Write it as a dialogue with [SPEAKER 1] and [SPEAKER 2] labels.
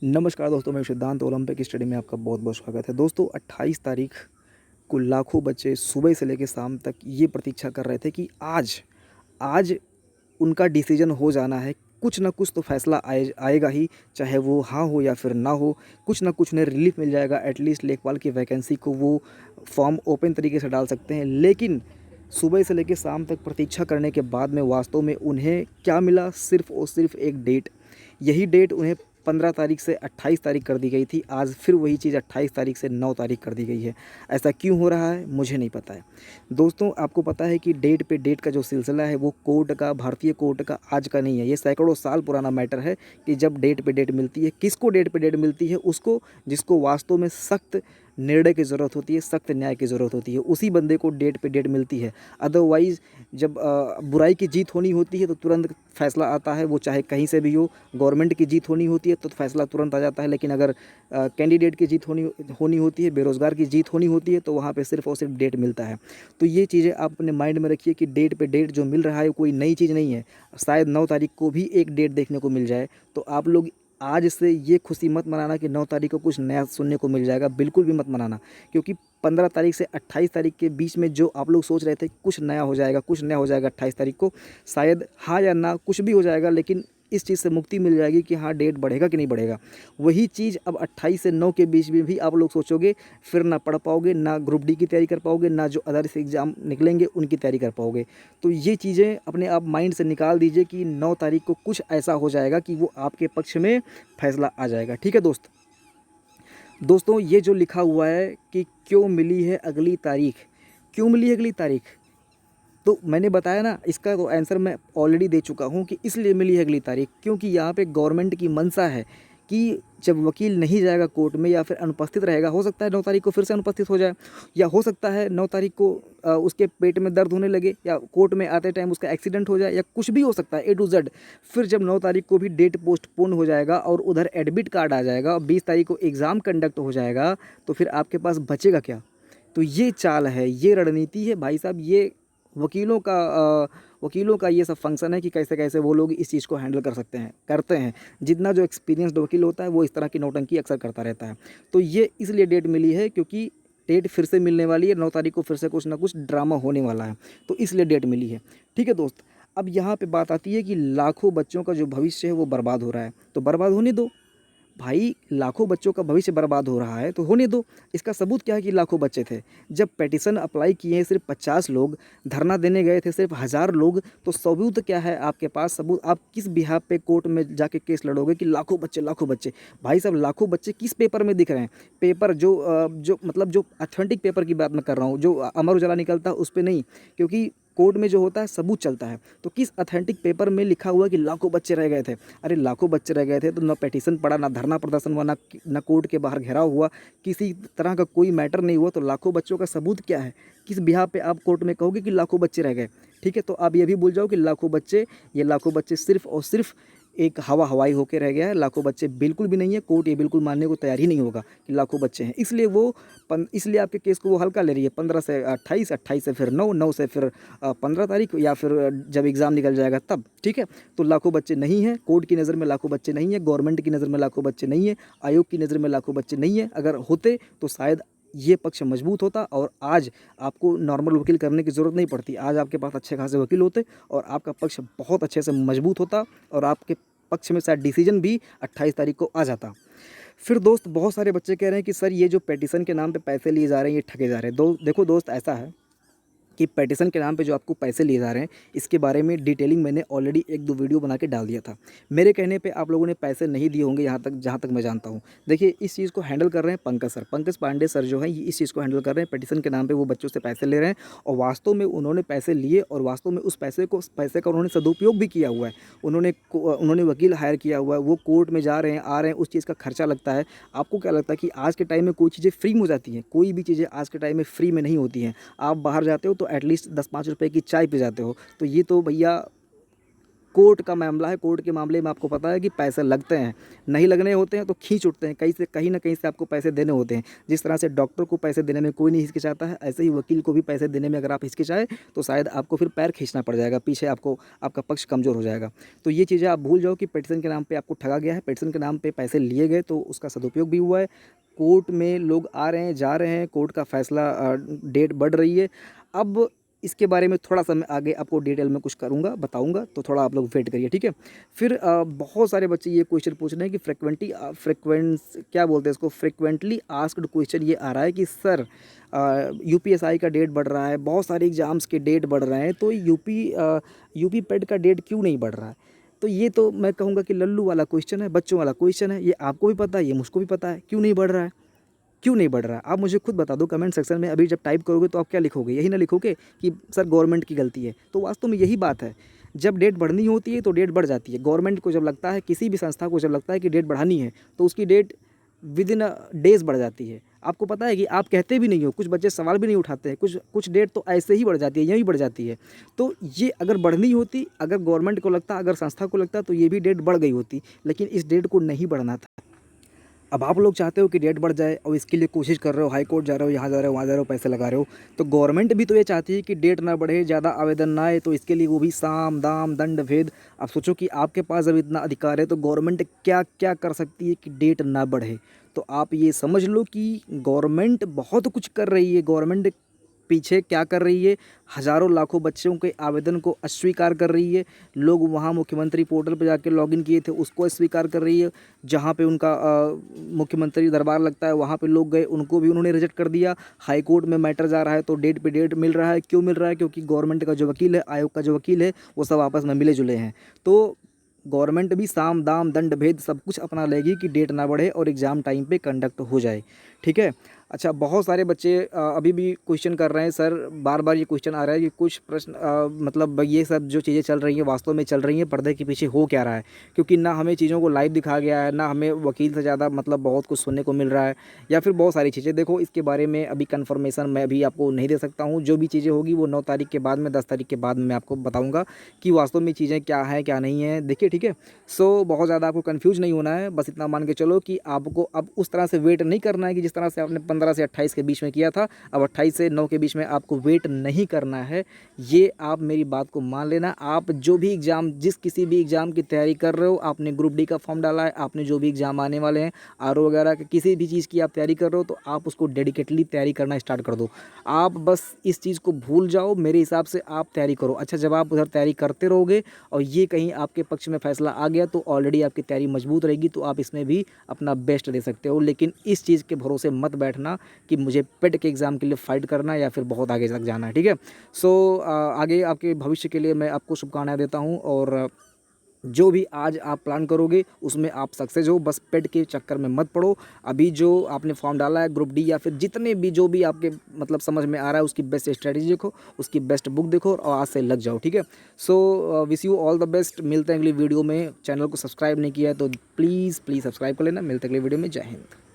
[SPEAKER 1] नमस्कार दोस्तों, मैं सिद्धांत ओलंपिक स्टडी में आपका बहुत बहुत स्वागत है। दोस्तों 28 तारीख को लाखों बच्चे सुबह से लेकर शाम तक ये प्रतीक्षा कर रहे थे कि आज आज उनका डिसीजन हो जाना है। कुछ ना कुछ तो फैसला आएगा ही, चाहे वो हाँ हो या फिर ना हो। कुछ ना कुछ उन्हें रिलीफ मिल जाएगा। एटलीस्ट लेखपाल की वैकेंसी को वो फॉर्म ओपन तरीके से डाल सकते हैं। लेकिन सुबह से लेकर शाम तक प्रतीक्षा करने के बाद में वास्तव में उन्हें क्या मिला? सिर्फ़ और सिर्फ एक डेट। यही डेट उन्हें 15 तारीख से 28 तारीख कर दी गई थी। आज फिर वही चीज़ 28 तारीख से 9 तारीख कर दी गई है। ऐसा क्यों हो रहा है मुझे नहीं पता है। दोस्तों आपको पता है कि डेट पे डेट का जो सिलसिला है वो कोर्ट का, भारतीय कोर्ट का आज का नहीं है। ये सैकड़ों साल पुराना मैटर है कि जब डेट पे डेट मिलती है, किसको डेट पे डेट मिलती है? उसको जिसको वास्तव में सख्त निर्णय की ज़रूरत होती है, सख्त न्याय की ज़रूरत होती है, उसी बंदे को डेट पे डेट मिलती है। अदरवाइज़ जब बुराई की जीत होनी होती है तो तुरंत फैसला आता है, वो चाहे कहीं से भी हो। गवर्नमेंट की जीत होनी होती है तो फैसला तुरंत आ जाता है। लेकिन अगर कैंडिडेट की जीत होनी होनी होती है, बेरोज़गार की जीत होनी होती है, तो वहाँ पे सिर्फ़ और सिर्फ डेट मिलता है। तो ये चीज़ें आप अपने माइंड में रखिए कि डेट पे डेट जो मिल रहा है कोई नई चीज़ नहीं है। शायद 9 तारीख को भी एक डेट देखने को मिल जाए। तो आप लोग आज से ये खुशी मत मनाना कि 9 तारीख को कुछ नया सुनने को मिल जाएगा, बिल्कुल भी मत मनाना। क्योंकि 15 तारीख से 28 तारीख के बीच में जो आप लोग सोच रहे थे कुछ नया हो जाएगा, कुछ नया हो जाएगा 28 तारीख को, शायद हाँ या ना कुछ भी हो जाएगा, लेकिन इस चीज़ से मुक्ति मिल जाएगी कि हाँ डेट बढ़ेगा कि नहीं बढ़ेगा। वही चीज़ अब 28 से 9 के बीच में भी आप लोग सोचोगे, फिर ना पढ़ पाओगे, ना ग्रुप डी की तैयारी कर पाओगे, ना जो अदर्स एग्ज़ाम निकलेंगे उनकी तैयारी कर पाओगे। तो ये चीज़ें अपने आप माइंड से निकाल दीजिए कि 9 तारीख को कुछ ऐसा हो जाएगा कि वो आपके पक्ष में फैसला आ जाएगा। ठीक है दोस्तों ये जो लिखा हुआ है कि क्यों मिली है अगली तारीख, क्यों मिली है अगली तारीख? तो मैंने बताया ना, इसका तो आंसर मैं ऑलरेडी दे चुका हूँ कि इसलिए मिली है अगली तारीख क्योंकि यहाँ पे गवर्नमेंट की मंशा है कि जब वकील नहीं जाएगा कोर्ट में या फिर अनुपस्थित रहेगा, हो सकता है 9 तारीख को फिर से अनुपस्थित हो जाए, या हो सकता है 9 तारीख को उसके पेट में दर्द होने लगे, या कोर्ट में आते टाइम उसका एक्सीडेंट हो जाए, या कुछ भी हो सकता है, ए टू जेड। फिर जब 9 तारीख को भी डेट पोस्टपोन हो जाएगा और उधर एडमिट कार्ड आ जाएगा और 20 तारीख को एग्ज़ाम कंडक्ट हो जाएगा, तो फिर आपके पास बचेगा क्या? तो ये चाल है, ये रणनीति है भाई साहब। ये वकीलों का वकीलों का ये सब फंक्शन है कि कैसे कैसे वो लोग इस चीज़ को हैंडल कर सकते हैं, करते हैं। जितना जो एक्सपीरियंस्ड वकील होता है वो इस तरह की नौटंकी अक्सर करता रहता है। तो ये इसलिए डेट मिली है क्योंकि डेट फिर से मिलने वाली है। 9 तारीख को फिर से कुछ ना कुछ ड्रामा होने वाला है, तो इसलिए डेट मिली है। ठीक है दोस्त, अब यहाँ पे बात आती है कि लाखों बच्चों का जो भविष्य है वो बर्बाद हो रहा है, तो बर्बाद होने दो भाई। लाखों बच्चों का भविष्य बर्बाद हो रहा है तो होने दो। इसका सबूत क्या है कि लाखों बच्चे थे? जब पिटीशन अप्लाई किए हैं सिर्फ 50 लोग, धरना देने गए थे सिर्फ 1000 लोग, तो सबूत क्या है आपके पास? सबूत आप किस बिहाफ पे कोर्ट में जाके केस लड़ोगे कि लाखों बच्चे, लाखों बच्चे? भाई साहब लाखों बच्चे किस पेपर में दिख रहे हैं? पेपर जो मतलब जो ऑथेंटिक पेपर की बात मैं कर रहा हूँ, जो अमर उजाला निकलता है उस पर नहीं, क्योंकि कोर्ट में जो होता है सबूत चलता है। तो किस ऑथेंटिक पेपर में लिखा हुआ कि लाखों बच्चे रह गए थे? अरे लाखों बच्चे रह गए थे तो ना पिटीशन पड़ा, ना धरना प्रदर्शन हुआ, ना कोर्ट के बाहर घेराव हुआ, किसी तरह का कोई मैटर नहीं हुआ, तो लाखों बच्चों का सबूत क्या है? किस बिहार पे आप कोर्ट में कहोगे कि लाखों बच्चे रह गए? ठीक है, तो आप ये भी भूल जाओ कि लाखों बच्चे सिर्फ और सिर्फ एक हवाई होके रह गया है। लाखों बच्चे बिल्कुल भी नहीं है। कोर्ट ये बिल्कुल मानने को तैयार ही नहीं होगा कि लाखों बच्चे हैं। इसलिए इसलिए आपके केस को वो हल्का ले रही है। 15 से 28, 28 से फिर 9, 9 से फिर 15 तारीख, या फिर जब एग्ज़ाम निकल जाएगा तब। ठीक है, तो लाखों बच्चे नहीं हैं। कोर्ट की नज़र में लाखों बच्चे नहीं है, गवर्नमेंट की नज़र में लाखों बच्चे नहीं है, आयोग की नज़र में लाखों बच्चे नहीं है। अगर होते तो शायद ये पक्ष मजबूत होता और आज आपको नॉर्मल वकील करने की ज़रूरत नहीं पड़ती। आज आपके पास अच्छे खासे वकील होते और आपका पक्ष बहुत अच्छे से मजबूत होता और आपके पक्ष में शायद डिसीजन भी 28 तारीख को आ जाता। फिर दोस्त बहुत सारे बच्चे कह रहे हैं कि सर ये जो पिटीशन के नाम पे पैसे लिए जा रहे हैं ये ठगे जा रहे हैं। देखो दोस्त, ऐसा है कि पिटीशन के नाम पे जो आपको पैसे लिए जा रहे हैं इसके बारे में डिटेलिंग मैंने ऑलरेडी 1-2 वीडियो बना के डाल दिया था। मेरे कहने पे आप लोगों ने पैसे नहीं दिए होंगे, यहाँ तक जहाँ तक मैं जानता हूँ। देखिए इस चीज़ को हैंडल कर रहे हैं पंकज सर, पंकज पांडे सर जो हैं ये इस चीज़ को हैंडल कर रहे हैं। पिटीशन के नाम पे वो बच्चों से पैसे ले रहे हैं और वास्तव में उन्होंने पैसे लिए और वास्तव में उस पैसे का उन्होंने सदुपयोग भी किया हुआ है। उन्होंने वकील हायर किया हुआ है, वो कोर्ट में जा रहे हैं, आ रहे हैं, उस चीज़ का खर्चा लगता है। आपको क्या लगता है कि आज के टाइम में कोई चीज़ें फ्री में हो जाती हैं? कोई भी चीज़ें आज के टाइम में फ्री में नहीं होती हैं। आप बाहर जाते हो तो एटलीस्ट 10-5 रुपए की चाय पी जाते हो, तो ये तो भैया कोर्ट का मामला है। कोर्ट के मामले में आपको पता है कि पैसे लगते हैं, नहीं लगने होते हैं तो खींच उठते हैं, कहीं ना कहीं से आपको पैसे देने होते हैं। जिस तरह से डॉक्टर को पैसे देने में कोई नहीं हिचकिचाता है, ऐसे ही वकील को भी पैसे देने में अगर आप हिचकिचाए तो शायद आपको फिर पैर खींचना पड़ जाएगा, पीछे आपको आपका पक्ष कमज़ोर हो जाएगा। तो ये चीज़ें आप भूल जाओ कि पिटीशन के नाम पर आपको ठगा गया है, पिटीशन के नाम पर पैसे लिए गए तो उसका सदुपयोग भी हुआ है। कोर्ट में लोग आ रहे हैं, जा रहे हैं, कोर्ट का फैसला डेट बढ़ रही है। अब इसके बारे में थोड़ा-सा मैं आगे आपको डिटेल में कुछ करूँगा, बताऊँगा, तो थोड़ा आप लोग वेट करिए, ठीक है? फिर बहुत सारे बच्चे ये क्वेश्चन पूछ रहे हैं कि क्या बोलते हैं इसको, फ्रीक्वेंटली आस्क्ड क्वेश्चन ये आ रहा है कि सर यूपीएसआई का डेट बढ़ रहा है, बहुत सारे एग्ज़ाम्स के डेट बढ़ रहे हैं, तो यूपी पेड का डेट क्यों नहीं बढ़ रहा है? तो ये तो मैं कहूँगा कि लल्लू वाला क्वेश्चन है, बच्चों वाला क्वेश्चन है। ये आपको भी पता है, ये मुझको भी पता है, क्यों नहीं बढ़ रहा है? क्यों नहीं बढ़ रहा है? आप मुझे खुद बता दो कमेंट सेक्शन में। अभी जब टाइप करोगे तो आप क्या लिखोगे? यही ना लिखोगे कि सर गवर्नमेंट की गलती है। तो वास्तव में यही बात है। जब डेट बढ़नी होती है तो डेट बढ़ जाती है। गवर्नमेंट को जब लगता है, किसी भी संस्था को जब लगता है कि डेट बढ़ानी है तो उसकी डेट विदिन डेज़ बढ़ जाती है। आपको पता है कि आप कहते भी नहीं हो, कुछ बच्चे सवाल भी नहीं उठाते हैं, कुछ डेट तो ऐसे ही बढ़ जाती है, यूँ ही बढ़ जाती है। तो ये अगर बढ़नी होती, अगर गवर्नमेंट को लगता, अगर संस्था को लगता तो ये भी डेट बढ़ गई होती, लेकिन इस डेट को नहीं बढ़ना था। अब आप लोग चाहते हो कि डेट बढ़ जाए और इसके लिए कोशिश कर रहे हो, हाई कोर्ट जा रहे हो, यहाँ जा रहे हो, वहाँ जा रहे हो, पैसे लगा रहे हो। तो गवर्नमेंट भी तो ये चाहती है कि डेट ना बढ़े, ज़्यादा आवेदन ना आए, तो इसके लिए वो भी साम दाम दंड भेद। आप सोचो कि आपके पास जब इतना अधिकार है तो गवर्नमेंट क्या क्या कर सकती है कि डेट ना बढ़े। तो आप ये समझ लो कि गवर्नमेंट बहुत कुछ कर रही है। गवर्नमेंट पीछे क्या कर रही है, हज़ारों लाखों बच्चों के आवेदन को अस्वीकार कर रही है। लोग वहाँ मुख्यमंत्री पोर्टल पर जाकर लॉगिन किए थे, उसको अस्वीकार कर रही है। जहाँ पे उनका मुख्यमंत्री दरबार लगता है वहाँ पे लोग गए, उनको भी उन्होंने रिजेक्ट कर दिया। हाई कोर्ट में मैटर जा रहा है तो डेट पे डेट मिल रहा है। क्यों मिल रहा है? क्योंकि गवर्नमेंट का जो वकील है, आयोग का जो वकील है, वो सब आपस में मिले जुले हैं। तो गवर्नमेंट भी साम दाम दंड भेद सब कुछ अपना लेगी कि डेट ना बढ़े और एग्ज़ाम टाइम पे कंडक्ट हो जाए, ठीक है? अच्छा, बहुत सारे बच्चे अभी भी क्वेश्चन कर रहे हैं, सर बार-बार ये क्वेश्चन आ रहा है कि कुछ प्रश्न मतलब ये सब जो चीज़ें चल रही हैं वास्तव में चल रही हैं, पर्दे के पीछे हो क्या रहा है? क्योंकि ना हमें चीज़ों को लाइव दिखाया गया है, ना हमें वकील से ज़्यादा मतलब बहुत कुछ सुनने को मिल रहा है, या फिर बहुत सारी चीज़ें। देखो, इसके बारे में अभी कन्फर्मेशन मैं अभी आपको नहीं दे सकता हूँ। जो भी चीज़ें होगी वो 9 तारीख के बाद में, 10 तारीख के बाद में मैं आपको बताऊँगा कि वास्तव में चीज़ें क्या हैं, क्या नहीं हैं। देखिए, ठीक है? सो बहुत ज़्यादा आपको कन्फ्यूज़ नहीं होना है, बस इतना मान के चलो कि आपको अब उस तरह से वेट नहीं करना है कि जिस तरह से आपने 15 से 28 के बीच में किया था, अब 28 से 9 के बीच में आपको वेट नहीं करना है। ये आप मेरी बात को मान लेना। आप जो भी एग्ज़ाम, किसी भी एग्ज़ाम की तैयारी कर रहे हो, आपने ग्रुप डी का फॉर्म डाला है, आपने जो भी एग्ज़ाम आने वाले हैं, आरओ वगैरह के किसी भी चीज़ की आप तैयारी कर रहे हो, तो आप उसको डेडिकेटली तैयारी करना स्टार्ट कर दो। आप बस इस चीज़ को भूल जाओ, मेरे हिसाब से आप तैयारी करो। अच्छा, जब आप उधर तैयारी करते रहोगे और ये कहीं आपके पक्ष में फैसला आ गया तो ऑलरेडी आपकी तैयारी मजबूत रहेगी, तो आप इसमें भी अपना बेस्ट दे सकते हो। लेकिन इस चीज़ के भरोसे मत बैठना कि मुझे पेट के एग्ज़ाम के लिए फ़ाइट करना है या फिर बहुत आगे तक जाना है, ठीक है? सो आगे आपके भविष्य के लिए मैं आपको शुभकामनाएँ देता हूँ, और जो भी आज आप प्लान करोगे उसमें आप सक्सेस हो। बस पेट के चक्कर में मत पड़ो। अभी जो आपने फॉर्म डाला है ग्रुप डी या फिर जितने भी जो भी आपके मतलब समझ में आ रहा है, उसकी बेस्ट स्ट्रेटजी देखो, उसकी बेस्ट बुक देखो और आज से लग जाओ, ठीक है? So wish you all the best. मिलते हैं अगली वीडियो में। चैनल को सब्सक्राइब नहीं किया है तो प्लीज़ सब्सक्राइब कर लेना। मिलते हैं अगली वीडियो में। जय हिंद।